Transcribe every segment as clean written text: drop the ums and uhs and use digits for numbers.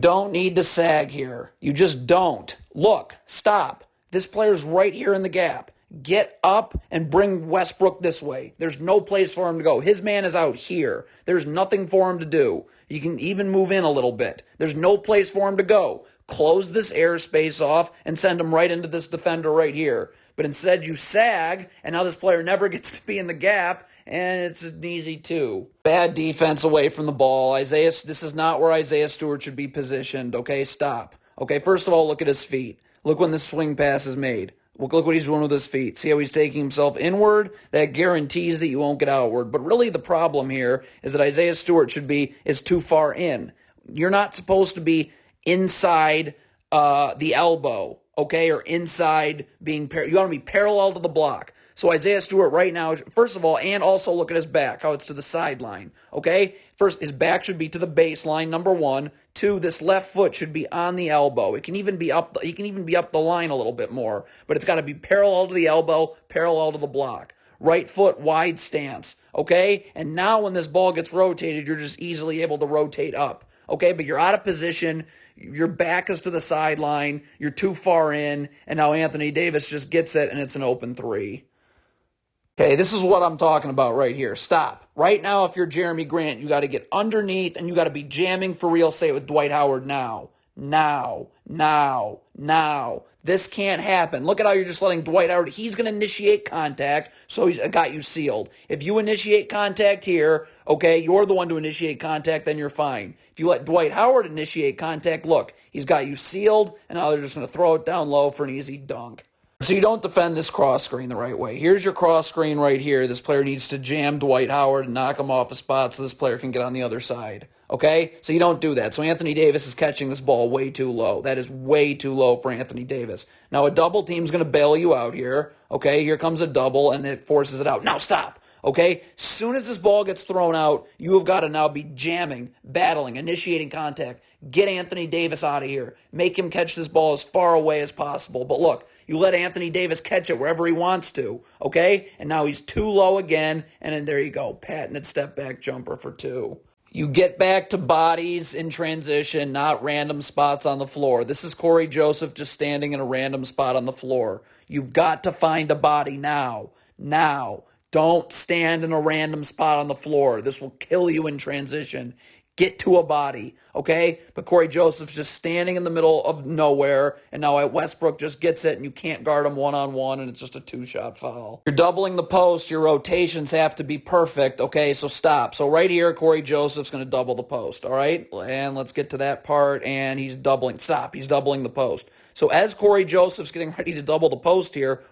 Don't need to sag here. You just don't. Look, stop. This player's right here in the gap. Get up and bring Westbrook this way. There's no place for him to go. His man is out here. There's nothing for him to do. You can even move in a little bit. There's no place for him to go. Close this airspace off and send him right into this defender right here. But instead you sag, and now this player never gets to be in the gap, and it's an easy 2. Bad defense away from the ball. This is not where Isaiah Stewart should be positioned. Okay, stop. Okay, first of all, look at his feet. Look when the swing pass is made. Look what he's doing with his feet. See how he's taking himself inward? That guarantees that you won't get outward. But really the problem here is that Isaiah Stewart is too far in. You're not supposed to be inside the elbow, okay, or inside you want to be parallel to the block. So Isaiah Stewart right now, first of all, and also look at his back, how it's to the sideline, okay? First, his back should be to the baseline, number 1. 2, this left foot should be on the elbow. It can even be up. He can even be up the line a little bit more, but it's got to be parallel to the elbow, parallel to the block. Right foot, wide stance, okay? And now when this ball gets rotated, you're just easily able to rotate up, okay? But you're out of position. Your back is to the sideline. You're too far in, and now Anthony Davis just gets it, and it's an open 3. Okay, this is what I'm talking about right here. Stop. Right now, if you're Jeremy Grant, you got to get underneath and you got to be jamming for real estate with Dwight Howard now. Now. This can't happen. Look at how you're just letting Dwight Howard. He's going to initiate contact, so he's got you sealed. If you initiate contact here, okay, you're the one to initiate contact, then you're fine. If you let Dwight Howard initiate contact, look, he's got you sealed, and now they're just going to throw it down low for an easy dunk. So you don't defend this cross screen the right way. Here's your cross screen right here. This player needs to jam Dwight Howard and knock him off a spot so this player can get on the other side. Okay? So you don't do that. So Anthony Davis is catching this ball way too low. That is way too low for Anthony Davis. Now a double team's going to bail you out here. Okay? Here comes a double and it forces it out. Now stop. Okay? As soon as this ball gets thrown out, you have got to now be jamming, battling, initiating contact. Get Anthony Davis out of here. Make him catch this ball as far away as possible. But look, you let Anthony Davis catch it wherever he wants to, okay? And now he's too low again, and then there you go, patented step-back jumper for 2. You get back to bodies in transition, not random spots on the floor. This is Corey Joseph just standing in a random spot on the floor. You've got to find a body now. Now. Don't stand in a random spot on the floor. This will kill you in transition. Get to a body, okay? But Corey Joseph's just standing in the middle of nowhere, and now Westbrook just gets it, and you can't guard him one-on-one, and it's just a 2-shot foul. You're doubling the post. Your rotations have to be perfect, okay? So stop. So right here, Corey Joseph's going to double the post, all right? And let's get to that part, and he's doubling. Stop. He's doubling the post. So as Corey Joseph's getting ready to double the post here,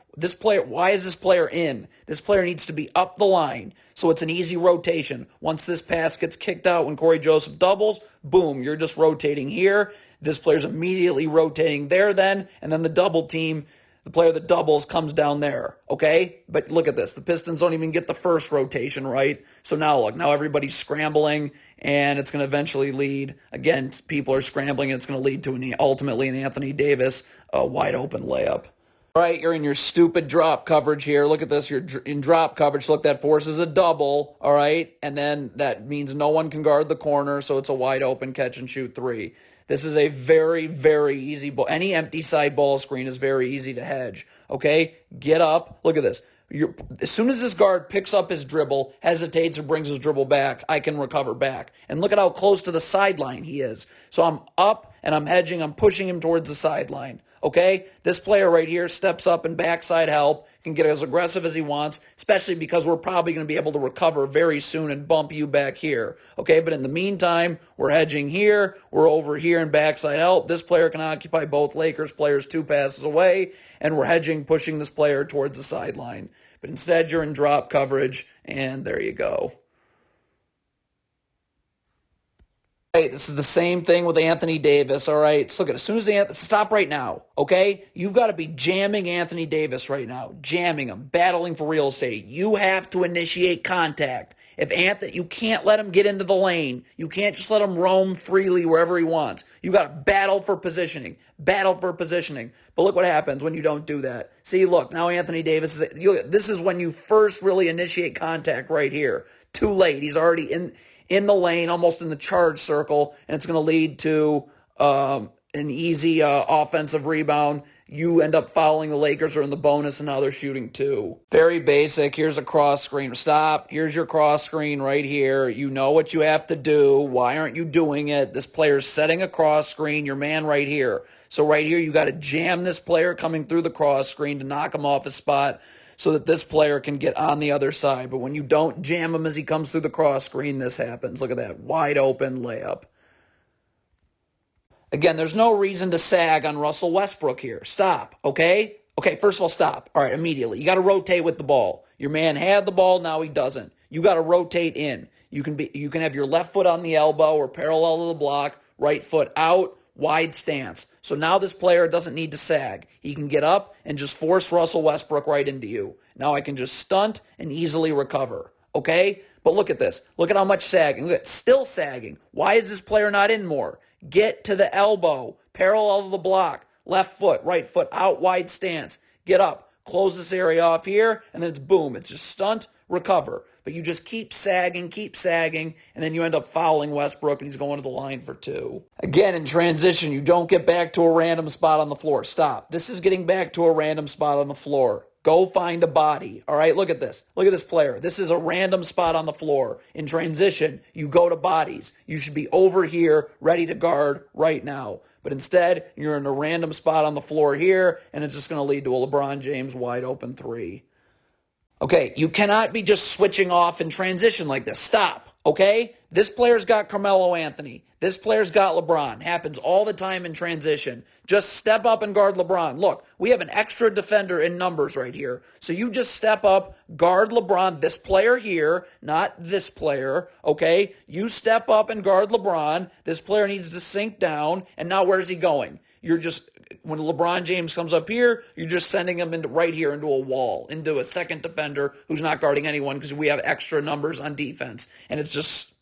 why is this player in? This player needs to be up the line. So it's an easy rotation. Once this pass gets kicked out when Corey Joseph doubles, boom, you're just rotating here. This player's immediately rotating there then, and then the double team, the player that doubles comes down there, okay? But look at this. The Pistons don't even get the first rotation right. So now look, now everybody's scrambling, and it's going to eventually lead. Again, people are scrambling, and it's going to lead to ultimately an Anthony Davis wide-open layup. All right, you're in your stupid drop coverage here. Look at this. You're in drop coverage. Look, that forces a double, all right? And then that means no one can guard the corner, so it's a wide-open catch-and-shoot 3. This is a very, very easy ball. Any empty side ball screen is very easy to hedge, okay? Get up. Look at this. As soon as this guard picks up his dribble, hesitates or brings his dribble back, I can recover back. And look at how close to the sideline he is. So I'm up and I'm hedging. I'm pushing him towards the sideline. Okay, this player right here steps up and backside help, can get as aggressive as he wants, especially because we're probably going to be able to recover very soon and bump you back here. Okay, but in the meantime, we're hedging here, we're over here in backside help. This player can occupy both Lakers players 2 passes away, and we're hedging, pushing this player towards the sideline. But instead, you're in drop coverage, and there you go. Right, this is the same thing with Anthony Davis, all right? So look at as soon as stop right now, okay? You've got to be jamming Anthony Davis right now, jamming him, battling for real estate. You have to initiate contact. You can't let him get into the lane. You can't just let him roam freely wherever he wants. You got to battle for positioning. But look what happens when you don't do that. See, look, now Anthony Davis this is when you first really initiate contact right here. Too late. He's already in the lane, almost in the charge circle, and it's going to lead to an easy offensive rebound, you end up fouling the Lakers or in the bonus, and now they're shooting 2. Very basic. Here's a cross screen. Stop. Here's your cross screen right here. You know what you have to do. Why aren't you doing it? This player's setting a cross screen. Your man right here. So right here, you got to jam this player coming through the cross screen to knock him off his spot so that this player can get on the other side. But when you don't jam him as he comes through the cross screen, this happens. Look at that. Wide open layup. Again, there's no reason to sag on Russell Westbrook here. Stop, okay? Okay, first of all, stop. All right, immediately. You got to rotate with the ball. Your man had the ball, now he doesn't. You got to rotate in. You can have your left foot on the elbow or parallel to the block, right foot out, wide stance. So now this player doesn't need to sag. He can get up and just force Russell Westbrook right into you. Now I can just stunt and easily recover, okay? But look at this. Look at how much sagging. Look at still sagging. Why is this player not in more? Get to the elbow, parallel to the block, left foot, right foot, out wide stance. Get up, close this area off here, and then it's boom. It's just stunt, recover. But you just keep sagging, and then you end up fouling Westbrook, and he's going to the line for 2. Again, in transition, you don't get back to a random spot on the floor. Stop. This is getting back to a random spot on the floor. Go find a body. All right, look at this. Look at this player. This is a random spot on the floor. In transition, you go to bodies. You should be over here, ready to guard right now. But instead, you're in a random spot on the floor here, and it's just going to lead to a LeBron James wide open 3. Okay, you cannot be just switching off in transition like this. Stop, okay? This player's got Carmelo Anthony. This player's got LeBron. Happens all the time in transition. Just step up and guard LeBron. Look, we have an extra defender in numbers right here. So you just step up, guard LeBron, this player here, not this player, okay? You step up and guard LeBron. This player needs to sink down, and now where's he going? You're just, when LeBron James comes up here, you're just sending him into right here into a wall, into a second defender who's not guarding anyone because we have extra numbers on defense. And it's just,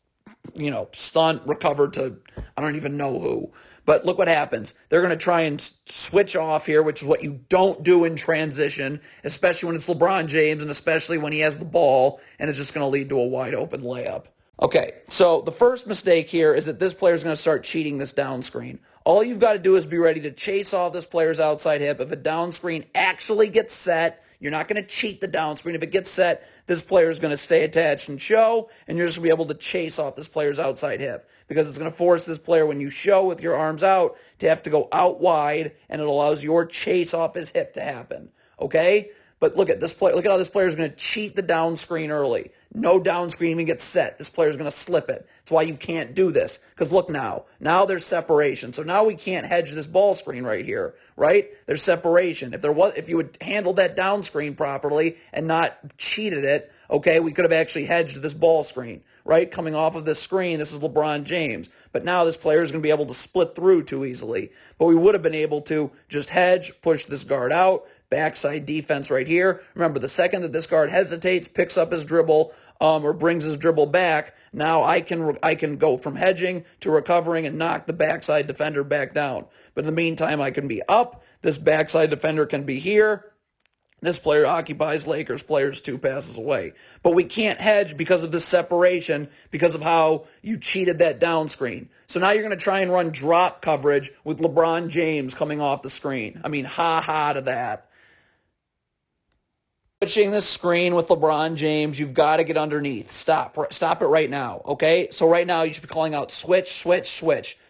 stunt, recover to, I don't even know who. But look what happens. They're going to try and switch off here, which is what you don't do in transition, especially when it's LeBron James and especially when he has the ball, and it's just going to lead to a wide open layup. Okay, so the first mistake here is that this player's going to start cheating this down screen. All you've got to do is be ready to chase off this player's outside hip. If a down screen actually gets set, you're not going to cheat the down screen. If it gets set, this player is going to stay attached and show, and you're just going to be able to chase off this player's outside hip because it's going to force this player, when you show with your arms out, to have to go out wide, and it allows your chase off his hip to happen, okay? But look at this play. Look at how this player is going to cheat the down screen early. No down screen even gets set. This player is going to slip it. That's why you can't do this. Because look now. Now there's separation. So now we can't hedge this ball screen right here, right? There's separation. If you had handled that down screen properly and not cheated it, okay, we could have actually hedged this ball screen, right? Coming off of this screen, this is LeBron James. But now this player is going to be able to split through too easily. But we would have been able to just hedge, push this guard out, backside defense right here. Remember, the second that this guard hesitates, picks up his dribble, or brings his dribble back, now I can go from hedging to recovering and knock the backside defender back down. But in the meantime, I can be up. This backside defender can be here. This player occupies Lakers players 2 passes away. But we can't hedge because of this separation, because of how you cheated that down screen. So now you're going to try and run drop coverage with LeBron James coming off the screen. I mean, ha to that. Switching this screen with LeBron James, you've got to get underneath. Stop it right now, okay? So right now you should be calling out switch.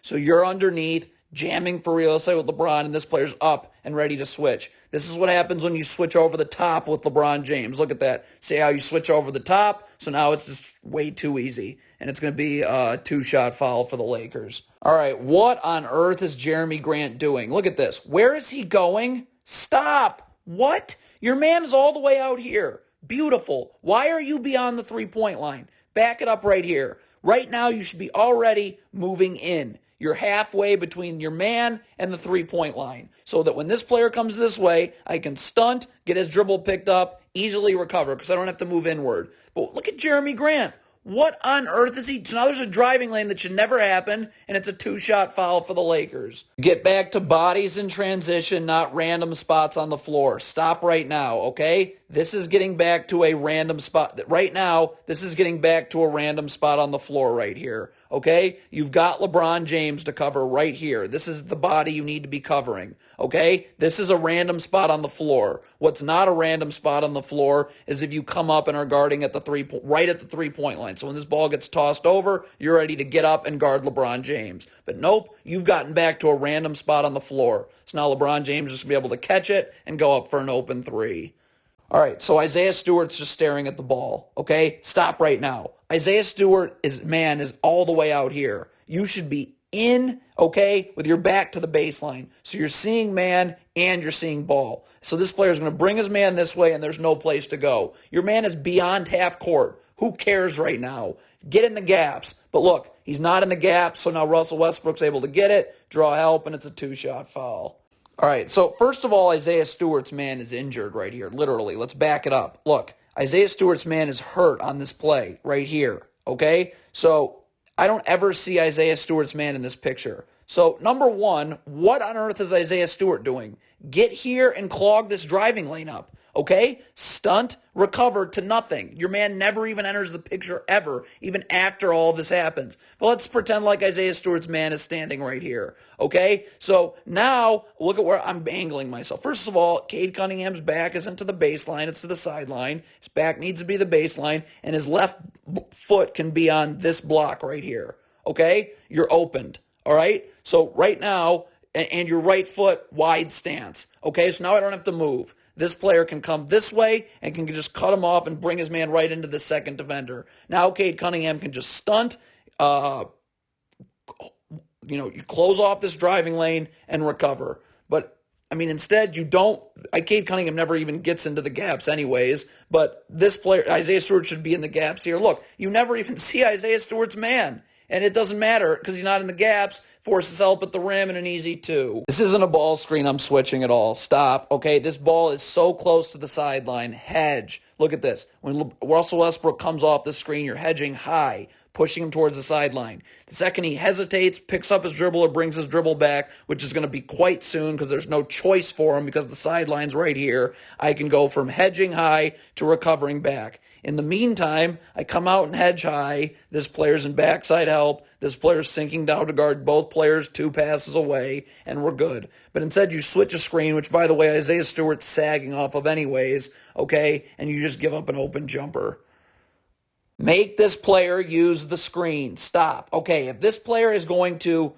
So you're underneath, jamming for real estate with LeBron, and this player's up and ready to switch. This is what happens when you switch over the top with LeBron James. Look at that. See how you switch over the top? So now it's just way too easy, and it's going to be a 2-shot foul for the Lakers. All right, what on earth is Jeremy Grant doing? Look at this. Where is he going? Stop. What? Your man is all the way out here. Beautiful. Why are you beyond the 3-point line? Back it up right here. Right now, you should be already moving in. You're halfway between your man and the 3-point line. So that when this player comes this way, I can stunt, get his dribble picked up, easily recover because I don't have to move inward. But look at Jeremy Grant. What on earth is he? So now there's a driving lane that should never happen, and it's a 2-shot foul for the Lakers. Get back to bodies in transition, not random spots on the floor. Stop right now, okay? This is getting back to a random spot. Right now, this is getting back to a random spot on the floor right here. okay? You've got LeBron James to cover right here. This is the body you need to be covering, okay? This is a random spot on the floor. What's not a random spot on the floor is if you come up and are guarding at the right at the three-point line. So when this ball gets tossed over, you're ready to get up and guard LeBron James. But nope, you've gotten back to a random spot on the floor. So now LeBron James is going to be able to catch it and go up for an open three. All right, so Isaiah Stewart's just staring at the ball, okay? Stop right now. Isaiah Stewart is all the way out here. You should be in, okay, with your back to the baseline. So you're seeing man and you're seeing ball. So this player is going to bring his man this way and there's no place to go. Your man is beyond half court. Who cares right now? Get in the gaps. But look, he's not in the gaps, so now Russell Westbrook's able to get it, draw help, and it's a two-shot foul. All right, so first of all, Isaiah Stewart's man is injured right here, literally. Let's back it up. Look, Isaiah Stewart's man is hurt on this play right here, okay? So I don't ever see Isaiah Stewart's man in this picture. So number one, what on earth is Isaiah Stewart doing? Get here and clog this driving lane up. Okay? Stunt, recover to nothing. Your man never even enters the picture ever, even after all this happens. But let's pretend like Isaiah Stewart's man is standing right here. Okay? So now, look at where I'm angling myself. First of all, Cade Cunningham's back isn't to the baseline, it's to the sideline. His back needs to be the baseline, and his left foot can be on this block right here. Okay? You're opened. All right? So right now, and your right foot wide stance. Okay? So now I don't have to move. This player can come this way and can just cut him off and bring his man right into the second defender. Now Cade Cunningham can just stunt, you close off this driving lane and recover. But, I mean, instead you don't, Cade Cunningham never even gets into the gaps anyways, but this player, Isaiah Stewart, should be in the gaps here. Look, you never even see Isaiah Stewart's man. And it doesn't matter because he's not in the gaps. Forces help at the rim and an easy two. This isn't a ball screen I'm switching at all. Stop. Okay, this ball is so close to the sideline. Hedge. Look at this. When Russell Westbrook comes off the screen, you're hedging high, pushing him towards the sideline. The second he hesitates, picks up his dribble or brings his dribble back, which is going to be quite soon because there's no choice for him because the sideline's right here, I can go from hedging high to recovering back. In the meantime, I come out and hedge high. This player's in backside help. This player's sinking down to guard both players 2 passes away, and we're good. But instead, you switch a screen, which, by the way, Isaiah Stewart's sagging off of anyways, okay, and you just give up an open jumper. Make this player use the screen. Stop. Okay, if this player is going to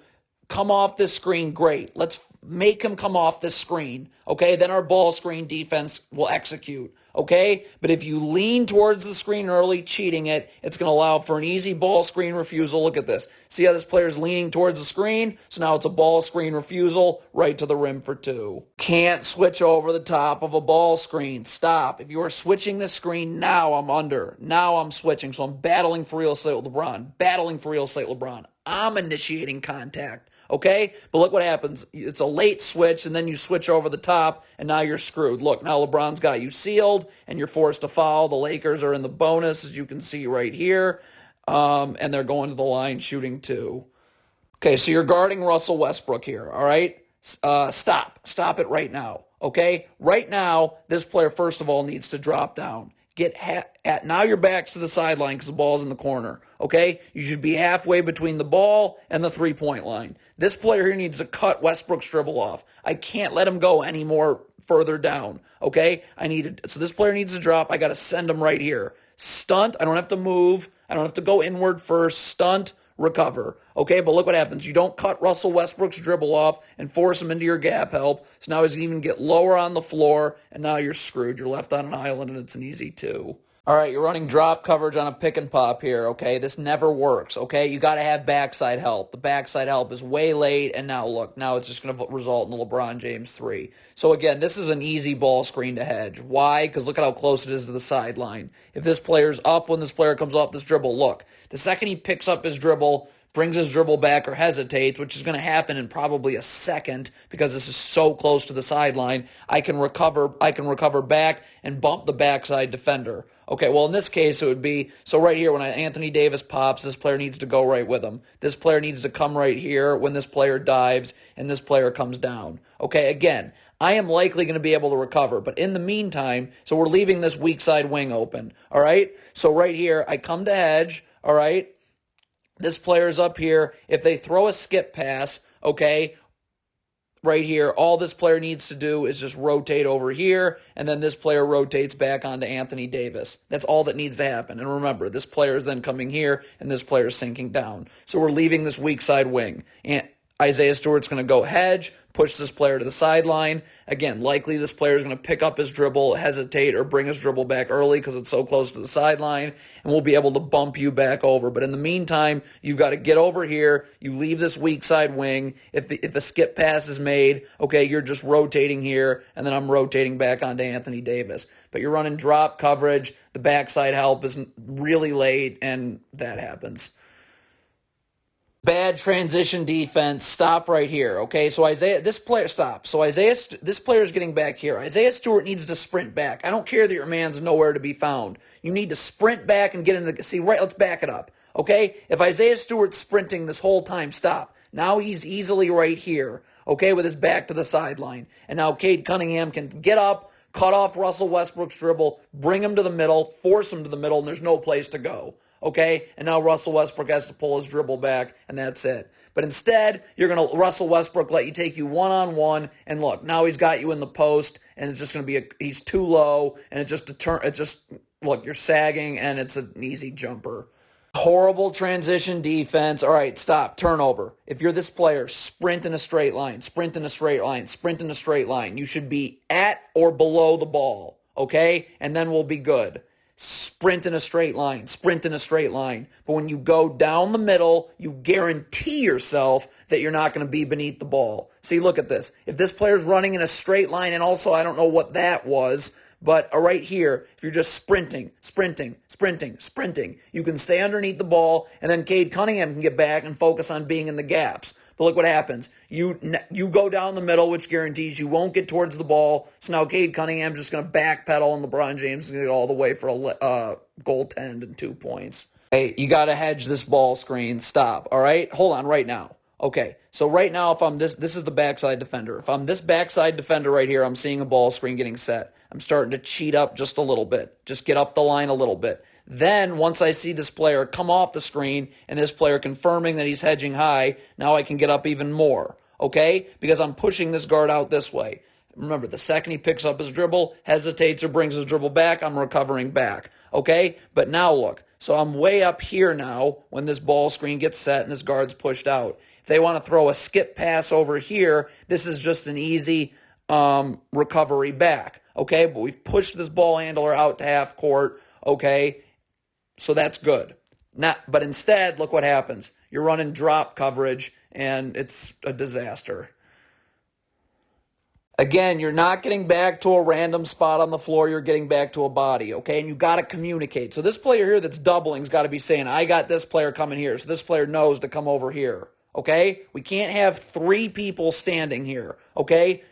come off this screen, great. Let's make him come off this screen, okay? Then our ball screen defense will execute. Okay? But if you lean towards the screen early, cheating it, it's going to allow for an easy ball screen refusal. Look at this. See how this player's leaning towards the screen? So now it's a ball screen refusal right to the rim for 2. Can't switch over the top of a ball screen. Stop. If you are switching the screen now, I'm under. Now I'm switching. So I'm battling for real estate with LeBron. Battling for real estate LeBron. I'm initiating contact. Okay? But look what happens. It's a late switch, and then you switch over the top, and now you're screwed. Look, now LeBron's got you sealed, and you're forced to foul. The Lakers are in the bonus, as you can see right here, and they're going to the line shooting 2. Okay, so you're guarding Russell Westbrook here, all right? Stop. Stop it right now, okay? Right now, this player, first of all, needs to drop down. Now your back's to the sideline because the ball's in the corner, okay? You should be halfway between the ball and the three-point line. This player here needs to cut Westbrook's dribble off. I can't let him go any more further down, okay? So this player needs to drop. I got to send him right here. Stunt. I don't have to move. I don't have to go inward first. Stunt. Recover. Okay, but look what happens. You don't cut Russell Westbrook's dribble off and force him into your gap help. So now he's going to even get lower on the floor, and now you're screwed. You're left on an island, and it's an easy 2. All right, you're running drop coverage on a pick and pop here, okay? This never works, okay? You got to have backside help. The backside help is way late, and now look, now it's just going to result in a LeBron James 3. So again, this is an easy ball screen to hedge. Why? Because look at how close it is to the sideline. If this player's up when this player comes off this dribble, look, the second he picks up his dribble, brings his dribble back or hesitates, which is going to happen in probably a second because this is so close to the sideline, I can recover back and bump the backside defender. Okay, well, in this case, it would be, so right here, when Anthony Davis pops, this player needs to go right with him. This player needs to come right here when this player dives and this player comes down. Okay, again, I am likely going to be able to recover, but in the meantime, so we're leaving this weak side wing open, all right? So right here, I come to hedge, all right? This player's up here. If they throw a skip pass, okay, right here, all this player needs to do is just rotate over here, and then this player rotates back onto Anthony Davis. That's all that needs to happen. And remember, this player is then coming here, and this player is sinking down. So we're leaving this weak side wing. And Isaiah Stewart's going to go hedge, push this player to the sideline. Again, likely this player is going to pick up his dribble, hesitate, or bring his dribble back early because it's so close to the sideline, and we'll be able to bump you back over. But in the meantime, you've got to get over here. You leave this weak side wing. If a skip pass is made, okay, you're just rotating here, and then I'm rotating back onto Anthony Davis. But you're running drop coverage. The backside help is really late, and that happens. Bad transition defense. Stop right here. Okay, so this player is getting back here. Isaiah Stewart needs to sprint back. I don't care that your man's nowhere to be found. You need to sprint back and get in the, see, right, let's back it up. Okay, if Isaiah Stewart's sprinting this whole time, stop. Now he's easily right here, okay, with his back to the sideline. And now Cade Cunningham can get up, cut off Russell Westbrook's dribble, bring him to the middle, force him to the middle, and there's no place to go. Okay, and now Russell Westbrook has to pull his dribble back, and that's it. But instead, Russell Westbrook let you take you one-on-one, and look, now he's got you in the post, and it's just going to be he's too low, and look, you're sagging, and it's an easy jumper. Horrible transition defense. All right, stop. Turnover. If you're this player, sprint in a straight line, sprint in a straight line, sprint in a straight line. You should be at or below the ball, okay? And then we'll be good. Sprint in a straight line, sprint in a straight line. But when you go down the middle, you guarantee yourself that you're not going to be beneath the ball. See, look at this. If this player's running in a straight line, and also I don't know what that was, but right here, if you're just sprinting, you can stay underneath the ball, and then Cade Cunningham can get back and focus on being in the gaps. But look what happens. You go down the middle, which guarantees you won't get towards the ball. So now Cade Cunningham's just going to backpedal, and LeBron James is going to get all the way for a goaltend and 2 points. Hey, you got to hedge this ball screen. Stop, all right? Hold on right now. Okay, so right now, if I'm this is the backside defender. If I'm this backside defender right here, I'm seeing a ball screen getting set. I'm starting to cheat up just a little bit. Just get up the line a little bit. Then, once I see this player come off the screen and this player confirming that he's hedging high, now I can get up even more, okay? Because I'm pushing this guard out this way. Remember, the second he picks up his dribble, hesitates or brings his dribble back, I'm recovering back, okay? But now look, so I'm way up here now when this ball screen gets set and this guard's pushed out. If they want to throw a skip pass over here, this is just an easy recovery back, okay? But we've pushed this ball handler out to half court, okay? So that's good. But instead, look what happens. You're running drop coverage, and it's a disaster. Again, you're not getting back to a random spot on the floor. You're getting back to a body, okay? And you got to communicate. So this player here that's doubling has got to be saying, I got this player coming here. So this player knows to come over here, okay? We can't have 3 people standing here, okay?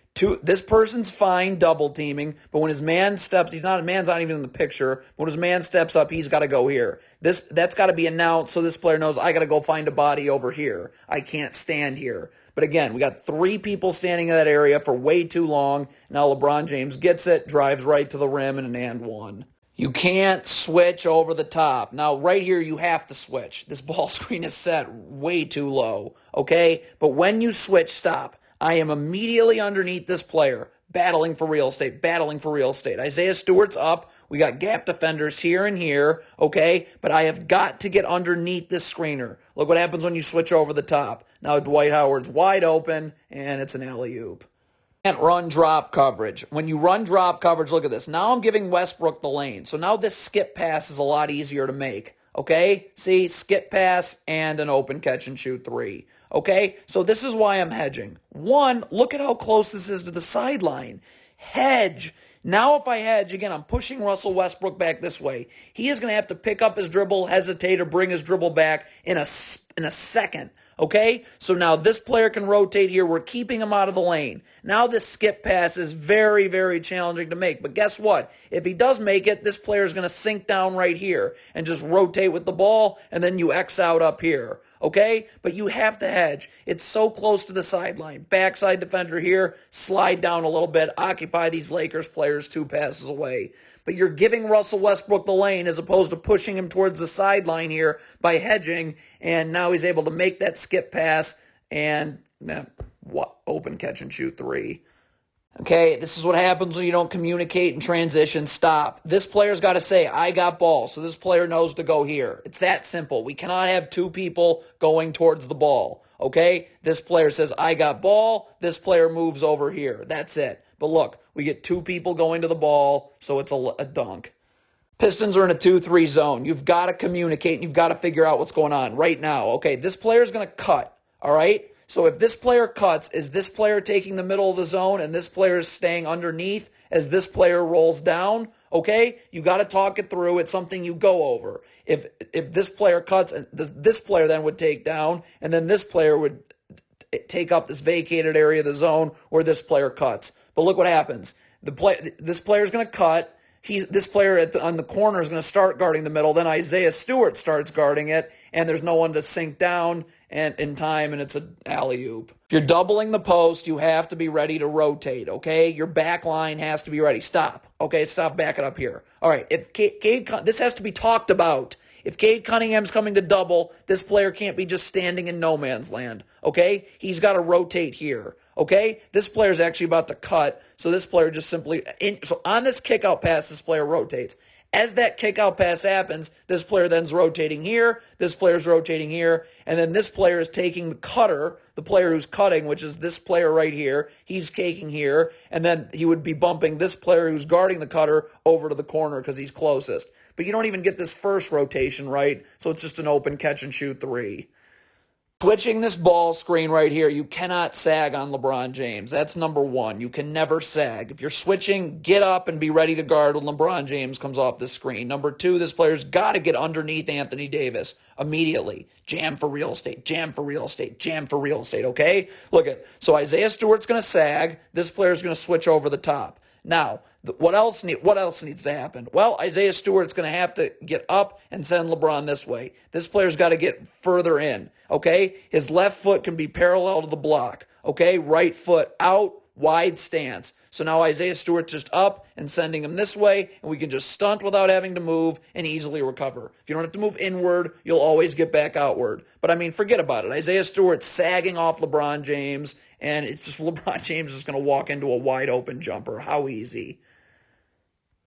This person's fine double teaming, but when his man steps, man's not even in the picture. But when his man steps up, he's got to go here. That's got to be announced so this player knows I got to go find a body over here. I can't stand here. But again, we got 3 people standing in that area for way too long. Now LeBron James gets it, drives right to the rim, and an and one. You can't switch over the top. Now, right here, you have to switch. This ball screen is set way too low, okay? But when you switch, stop. I am immediately underneath this player, battling for real estate. Isaiah Stewart's up. We got gap defenders here and here, okay? But I have got to get underneath this screener. Look what happens when you switch over the top. Now Dwight Howard's wide open, and it's an alley-oop. Can't run drop coverage. When you run drop coverage, look at this. Now I'm giving Westbrook the lane. So now this skip pass is a lot easier to make, okay? See, skip pass and an open catch and shoot 3. Okay, so this is why I'm hedging. 1, look at how close this is to the sideline. Hedge. Now if I hedge, again, I'm pushing Russell Westbrook back this way. He is going to have to pick up his dribble, hesitate, or bring his dribble back in a second. Okay, so now this player can rotate here. We're keeping him out of the lane. Now this skip pass is very, very challenging to make. But guess what? If he does make it, this player is going to sink down right here and just rotate with the ball, and then you X out up here. Okay, but you have to hedge. It's so close to the sideline. Backside defender here, slide down a little bit, occupy these Lakers players 2 passes away. but you're giving Russell Westbrook the lane as opposed to pushing him towards the sideline here by hedging, and now he's able to make that skip pass and open catch and shoot three. Okay, this is what happens when you don't communicate in transition. Stop. This player's got to say, I got ball, so this player knows to go here. It's that simple. We cannot have two people going towards the ball. Okay, this player says, I got ball. This player moves over here. That's it. But look, we get two people going to the ball, so it's a dunk. Pistons are in a 2-3 zone. You've got to communicate, and you've got to figure out what's going on right now. Okay, this player's going to cut, all right? So if this player cuts, is this player taking the middle of the zone and this player is staying underneath as this player rolls down? Okay, you got to talk it through. It's something you go over. If this player cuts, this player then would take down, and then this player would take up this vacated area of the zone where this player cuts. But look what happens. This player is going to cut. This player on the corner is going to start guarding the middle. Then Isaiah Stewart starts guarding it, and there's no one to sink down and in time, and it's an alley-oop. If you're doubling the post, you have to be ready to rotate, okay? Your back line has to be ready. Stop, okay? Stop, back it up here. All right, this has to be talked about. If Cade Cunningham's coming to double, this player can't be just standing in no man's land, okay? He's got to rotate here, okay? This player's actually about to cut, so this player just simply... So on this kick-out pass, this player rotates. As that kick-out pass happens, this player then's rotating here, this player's rotating here, and then this player is taking the cutter, the player who's cutting, which is this player right here, he's taking here, and then he would be bumping this player who's guarding the cutter over to the corner because he's closest. But you don't even get this first rotation right, so it's just an open catch-and-shoot three. Switching this ball screen right here, you cannot sag on LeBron James. That's number one. You can never sag. If you're switching, get up and be ready to guard when LeBron James comes off the screen. Number two, this player's got to get underneath Anthony Davis immediately. Jam for real estate, jam for real estate, jam for real estate, okay? Look at, so Isaiah Stewart's going to sag. This player's going to switch over the top. Now, what else needs to happen? Well, Isaiah Stewart's going to have to get up and send LeBron this way. This player's got to get further in, okay? His left foot can be parallel to the block, okay? Right foot out, wide stance. So now Isaiah Stewart's just up and sending him this way, and we can just stunt without having to move and easily recover. If you don't have to move inward, you'll always get back outward. But, I mean, forget about it. Isaiah Stewart's sagging off LeBron James, and it's just LeBron James is going to walk into a wide-open jumper. How easy.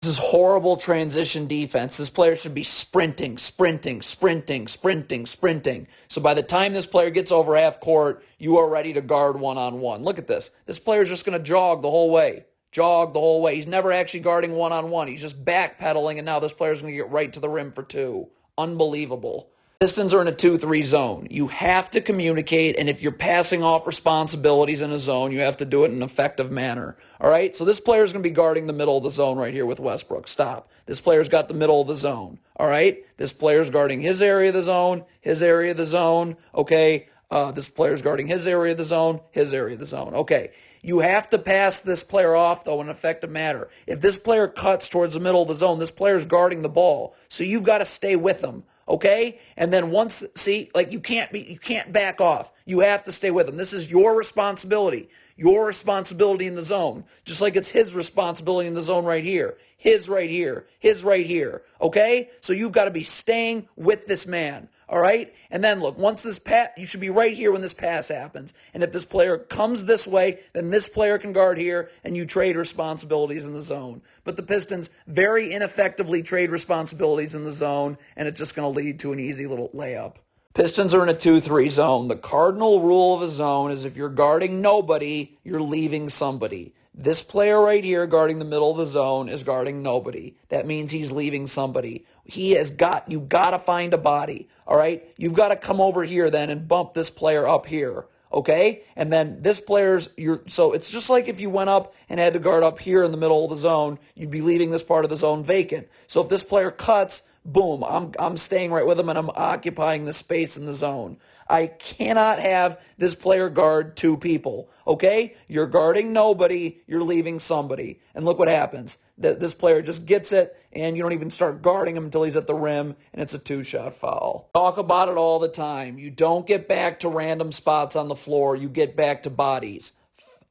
This is horrible transition defense. This player should be sprinting, sprinting, sprinting, sprinting, sprinting. So by the time this player gets over half court, you are ready to guard one-on-one. Look at this. This player's just going to jog the whole way. Jog the whole way. He's never actually guarding one-on-one. He's just backpedaling, and now this player's going to get right to the rim for two. Unbelievable. Pistons are in a 2-3 zone. You have to communicate, and if you're passing off responsibilities in a zone, you have to do it in an effective manner. All right? So this player's going to be guarding the middle of the zone right here with Westbrook. Stop. This player's got the middle of the zone. All right? This player's guarding his area of the zone, his area of the zone. Okay? This player's guarding his area of the zone, his area of the zone. Okay. You have to pass this player off, though, in an effective manner. If this player cuts towards the middle of the zone, this player's guarding the ball. So you've got to stay with him. Okay? And then once, see, like you can't back off. You have to stay with him. This is your responsibility. Your responsibility in the zone. Just like it's his responsibility in the zone right here. His right here. His right here. Okay? So you've got to be staying with this man. All right? And then look, once this pass, you should be right here when this pass happens. And if this player comes this way, then this player can guard here, and you trade responsibilities in the zone. But the Pistons very ineffectively trade responsibilities in the zone, and it's just going to lead to an easy little layup. Pistons are in a 2-3 zone. The cardinal rule of a zone is if you're guarding nobody, you're leaving somebody. This player right here guarding the middle of the zone is guarding nobody. That means he's leaving somebody. You got to find a body, all right? You've got to come over here then and bump this player up here, okay? And then this so it's just like if you went up and had to guard up here in the middle of the zone, you'd be leaving this part of the zone vacant. So if this player cuts, boom, I'm staying right with him and I'm occupying the space in the zone. I cannot have this player guard two people, okay? You're guarding nobody, you're leaving somebody. And look what happens. This player just gets it, and you don't even start guarding him until he's at the rim, and it's a two-shot foul. Talk about it all the time. You don't get back to random spots on the floor. You get back to bodies.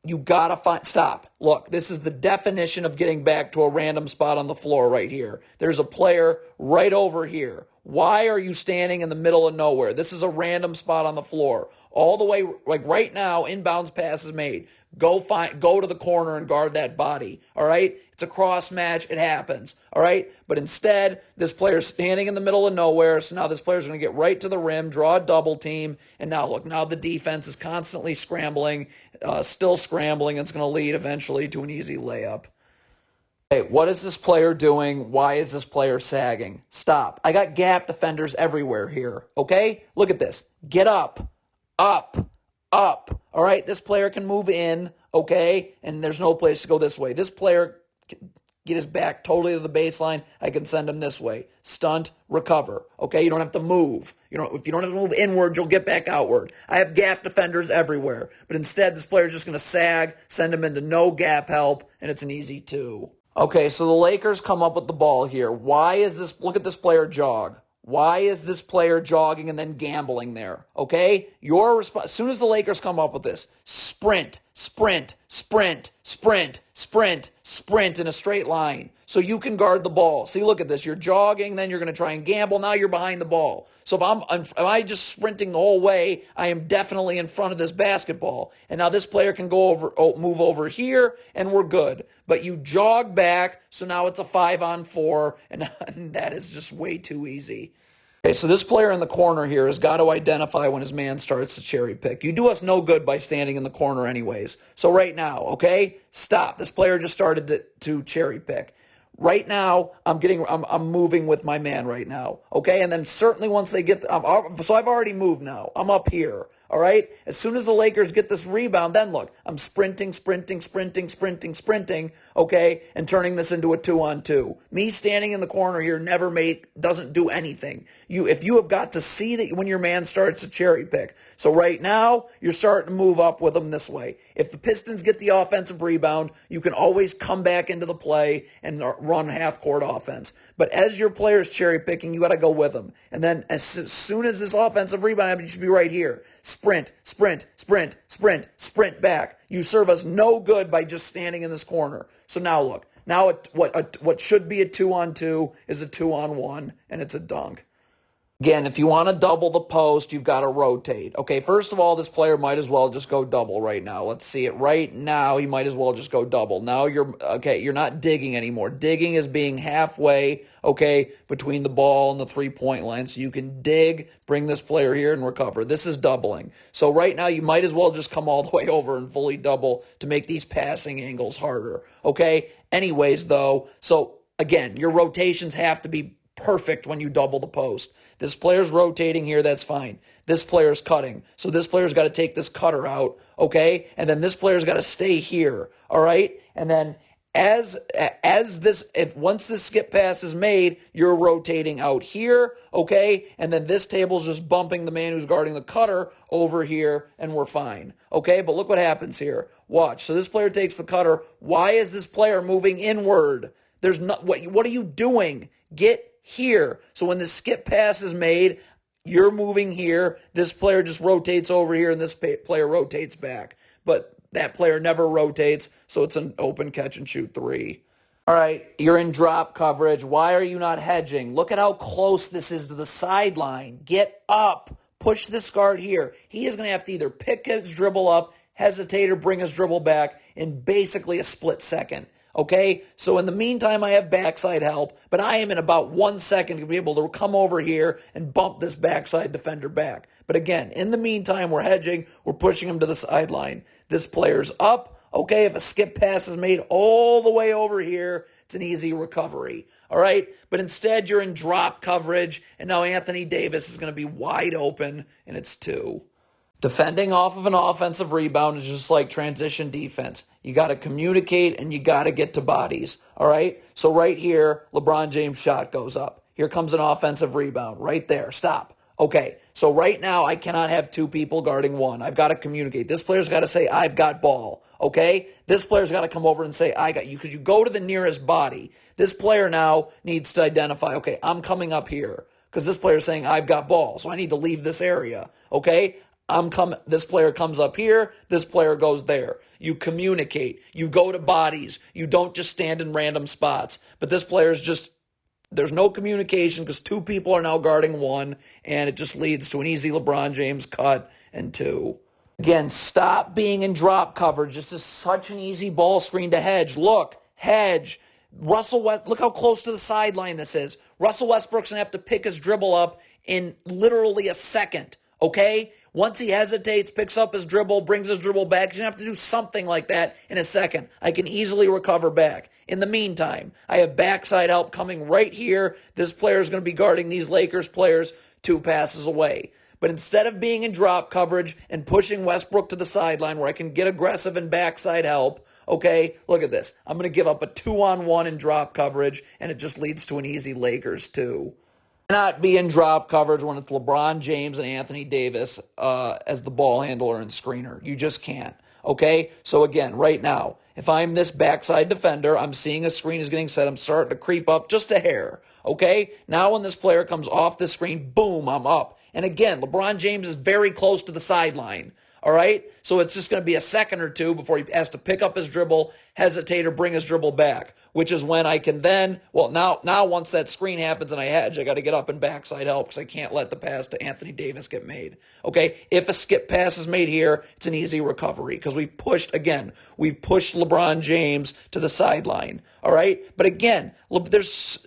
You gotta stop. Look, this is the definition of getting back to a random spot on the floor right here. There's a player right over here. Why are you standing in the middle of nowhere? This is a random spot on the floor. All the way, like right now, inbounds pass is made. Go to the corner and guard that body. All right? It's a cross match. It happens. All right? But instead, this player's standing in the middle of nowhere. So now this player's going to get right to the rim, draw a double team. And now look, now the defense is constantly scrambling, still scrambling. It's going to lead eventually to an easy layup. Hey, what is this player doing? Why is this player sagging? Stop. I got gap defenders everywhere here. Okay? Look at this. Get up. Up. Up. All right? This player can move in. Okay? And there's no place to go this way. This player can get his back totally to the baseline. I can send him this way. Stunt, recover. Okay? You don't have to move. If you don't have to move inward, you'll get back outward. I have gap defenders everywhere. But instead, this player's just going to sag, send him into no gap help, and it's an easy 2. Okay, so the Lakers come up with the ball here. Why is this? Look at this player jog. Why is this player jogging and then gambling there? Okay? Your response, as soon as the Lakers come up with this, sprint, sprint, sprint, sprint, sprint, sprint in a straight line so you can guard the ball. See, look at this. You're jogging, then you're going to try and gamble. Now you're behind the ball. So if I'm just sprinting the whole way, I am definitely in front of this basketball. And now this player can move over here, and we're good. But you jog back, so now it's a 5-on-4, and that is just way too easy. Okay, so this player in the corner here has got to identify when his man starts to cherry pick. You do us no good by standing in the corner anyways. So right now, okay, stop. This player just started to cherry pick. Right now, I'm moving with my man right now, okay? And then certainly once they get, so I've already moved now. I'm up here, all right? As soon as the Lakers get this rebound, then look, I'm sprinting, sprinting, sprinting, sprinting, sprinting, okay? And turning this into a 2-on-2. Me standing in the corner here doesn't do anything. If you have got to see that when your man starts to cherry pick. So right now, you're starting to move up with them this way. If the Pistons get the offensive rebound, you can always come back into the play and run half-court offense. But as your player's cherry picking, you got to go with them. And then as soon as this offensive rebound happens, you should be right here. Sprint, sprint, sprint, sprint, sprint back. You serve us no good by just standing in this corner. So now look. Now what should be a 2-on-2 is a 2-on-1, and it's a dunk. Again, if you want to double the post, you've got to rotate. Okay, first of all, this player might as well just go double right now. Let's see it right now. He might as well just go double. Now you're not digging anymore. Digging is being halfway, okay, between the ball and the three-point line. So you can dig, bring this player here, and recover. This is doubling. So right now, you might as well just come all the way over and fully double to make these passing angles harder, okay? Anyways, though, so again, your rotations have to be perfect when you double the post. This player's rotating here, that's fine. This player's cutting. So this player's got to take this cutter out, okay? And then this player's got to stay here, all right? And then once this skip pass is made, you're rotating out here, okay? And then this table's just bumping the man who's guarding the cutter over here, and we're fine, okay? But look what happens here. Watch. So this player takes the cutter. Why is this player moving inward? What are you doing? Get here. So when the skip pass is made, you're moving here. This player just rotates over here, and this player rotates back. But that player never rotates, so it's an open catch and shoot 3. All right, you're in drop coverage. Why are you not hedging? Look at how close this is to the sideline. Get up. Push this guard here. He is going to have to either pick his dribble up, hesitate, or bring his dribble back in basically a split second. Okay, so in the meantime, I have backside help, but I am in about 1 second to be able to come over here and bump this backside defender back. But again, in the meantime, we're hedging, we're pushing him to the sideline. This player's up. Okay, if a skip pass is made all the way over here, it's an easy recovery. All right, but instead you're in drop coverage, and now Anthony Davis is going to be wide open, and it's 2. Defending off of an offensive rebound is just like transition defense. You got to communicate and you got to get to bodies. All right? So right here, LeBron James' shot goes up. Here comes an offensive rebound right there. Stop. Okay. So right now, I cannot have 2 people guarding 1. I've got to communicate. This player's got to say, I've got ball. Okay? This player's got to come over and say, I got you, because you go to the nearest body. This player now needs to identify, okay, I'm coming up here, because this player's saying, I've got ball. So I need to leave this area. Okay? This player comes up here, this player goes there. You communicate. You go to bodies. You don't just stand in random spots. But this player is just, there's no communication because two people are now guarding one, and it just leads to an easy LeBron James cut and two. Again, stop being in drop coverage. This is such an easy ball screen to hedge. Look, hedge. Look how close to the sideline this is. Russell Westbrook's going to have to pick his dribble up in literally a second, okay? Once he hesitates, picks up his dribble, brings his dribble back, he's going to have to do something like that in a second. I can easily recover back. In the meantime, I have backside help coming right here. This player is going to be guarding these Lakers players 2 passes away. But instead of being in drop coverage and pushing Westbrook to the sideline where I can get aggressive and backside help, okay, look at this. I'm going to give up a 2-on-1 in drop coverage, and it just leads to an easy Lakers 2. Cannot be in drop coverage when it's LeBron James and Anthony Davis as the ball handler and screener. You just can't. Okay? So again, right now, if I'm this backside defender, I'm seeing a screen is getting set, I'm starting to creep up just a hair. Okay? Now when this player comes off the screen, boom, I'm up. And again, LeBron James is very close to the sideline. All right? So it's just going to be a second or two before he has to pick up his dribble, hesitate, or bring his dribble back, which is when I can then, now once that screen happens and I hedge, I got to get up and backside help because I can't let the pass to Anthony Davis get made. Okay? If a skip pass is made here, it's an easy recovery because we've pushed LeBron James to the sideline. All right? But again,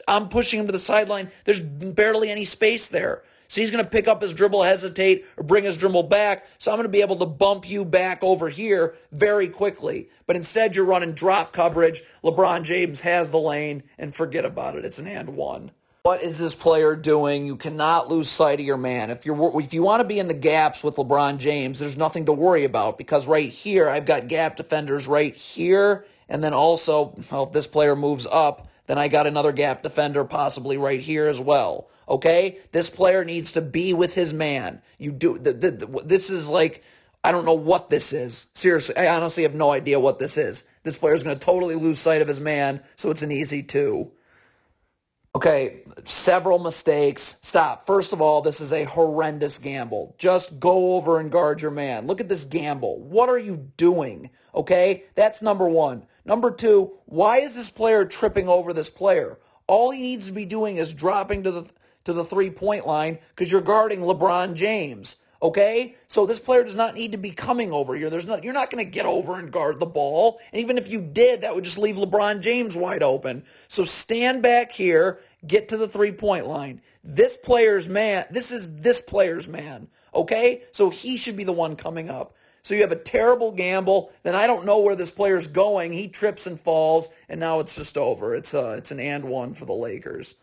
I'm pushing him to the sideline. There's barely any space there. So he's going to pick up his dribble, hesitate, or bring his dribble back. So I'm going to be able to bump you back over here very quickly. But instead, you're running drop coverage. LeBron James has the lane, and forget about it. It's an and one. What is this player doing? You cannot lose sight of your man. If you want to be in the gaps with LeBron James, there's nothing to worry about because right here, I've got gap defenders right here. And then also, if this player moves up, then I got another gap defender possibly right here as well. Okay? This player needs to be with his man. This is like, I don't know what this is. Seriously, I honestly have no idea what this is. This player is going to totally lose sight of his man, so it's an easy 2. Okay, several mistakes. Stop. First of all, this is a horrendous gamble. Just go over and guard your man. Look at this gamble. What are you doing? Okay, that's number 1. Number 2, why is this player tripping over this player? All he needs to be doing is dropping to the 3-point line because you're guarding LeBron James. Okay? So this player does not need to be coming over here. You're not going to get over and guard the ball. And even if you did, that would just leave LeBron James wide open. So stand back here, get to the 3-point line. This is this player's man. Okay? So he should be the one coming up. So you have a terrible gamble. Then I don't know where this player's going. He trips and falls, and now it's just over. It's an and one for the Lakers.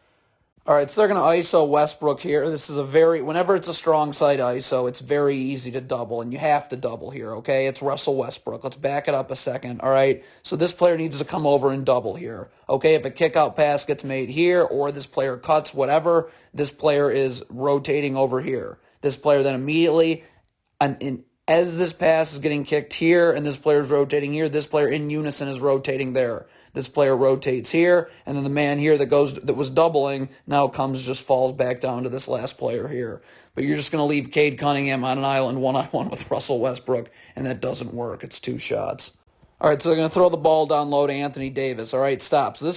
All right, so they're going to ISO Westbrook here. This is whenever it's a strong side ISO, it's very easy to double, and you have to double here, okay? It's Russell Westbrook. Let's back it up a second, all right? So this player needs to come over and double here, okay? If a kick-out pass gets made here or this player cuts, whatever, this player is rotating over here. This player then immediately, as this pass is getting kicked here and this player is rotating here, this player in unison is rotating there. This player rotates here, and then the man here that was doubling now falls back down to this last player here. But you're just going to leave Cade Cunningham on an island one-on-one with Russell Westbrook, and that doesn't work. It's 2 shots. All right, so they're going to throw the ball down low to Anthony Davis. All right, stop. So this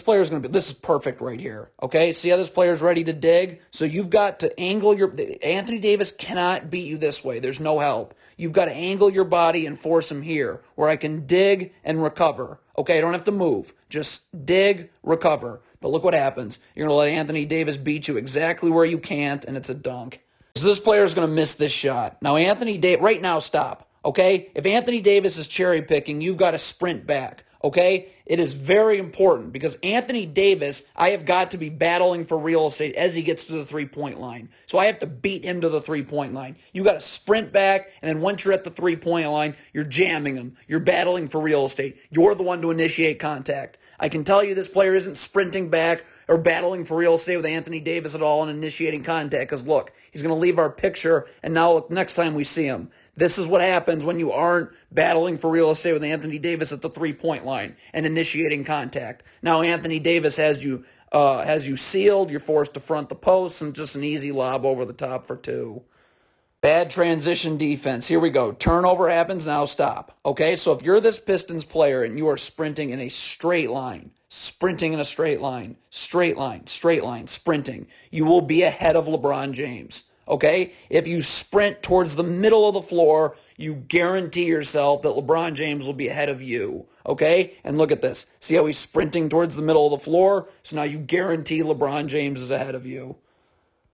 is perfect right here. Okay, see how this player's ready to dig? So you've got to angle Anthony Davis cannot beat you this way. There's no help. You've got to angle your body and force him here where I can dig and recover. Okay, I don't have to move. Just dig, recover. But look what happens. You're going to let Anthony Davis beat you exactly where you can't, and it's a dunk. So this player is going to miss this shot. Now, right now, stop. Okay? If Anthony Davis is cherry picking, you've got to sprint back. Okay? It is very important because Anthony Davis, I have got to be battling for real estate as he gets to the 3-point line. So I have to beat him to the 3-point line. You got to sprint back, and then once you're at the 3-point line, you're jamming him. You're battling for real estate. You're the one to initiate contact. I can tell you this player isn't sprinting back or battling for real estate with Anthony Davis at all and initiating contact because, look, he's going to leave our picture, and now look, next time we see him. This is what happens when you aren't battling for real estate with Anthony Davis at the 3-point line and initiating contact. Now Anthony Davis has you sealed. You're forced to front the post and just an easy lob over the top for 2. Bad transition defense. Here we go. Turnover happens. Now stop. Okay, so if you're this Pistons player and you are sprinting in a straight line, sprinting in a straight line, straight line, straight line, sprinting, you will be ahead of LeBron James. Okay, if you sprint towards the middle of the floor, you guarantee yourself that LeBron James will be ahead of you. Okay, and look at this. See how he's sprinting towards the middle of the floor? So now you guarantee LeBron James is ahead of you.